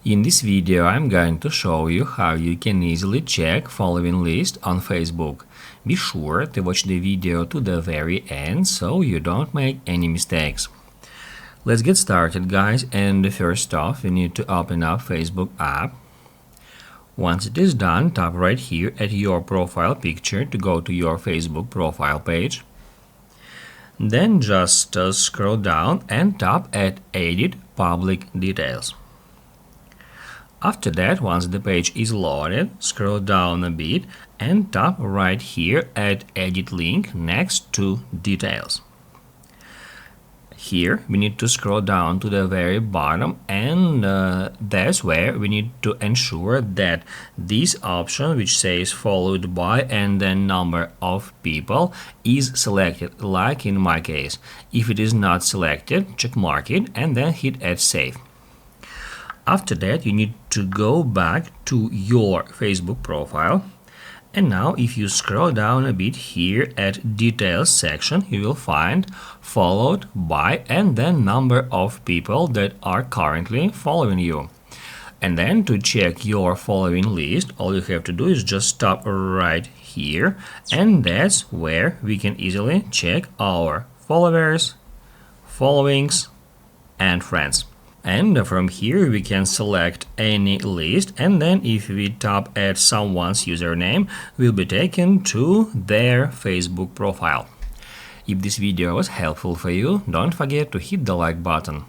In this video, I'm going to show you how you can easily check following list on Facebook. Be sure to watch the video to the very end so you don't make any mistakes. Let's get started, guys, and first off, we need to open up Facebook app. Once it is done, tap right here at your profile picture to go to your Facebook profile page. Then just scroll down and tap at Edit Public Details. After that, once the page is loaded, scroll down a bit and tap right here at Edit Link next to Details. Here we need to scroll down to the very bottom, and that's where we need to ensure that this option, which says followed by and then number of people, is selected, like in my case. If it is not selected, check mark it and then hit Add Save. After that, you need to go back to your Facebook profile. And now if you scroll down a bit here at Details section, you will find followed by and then number of people that are currently following you. And then to check your following list, all you have to do is just tap right here, and that's where we can easily check our followers, followings, and friends. And from here we can select any list, and then if we tap at someone's username, we'll be taken to their Facebook profile. If this video was helpful for you, don't forget to hit the like button.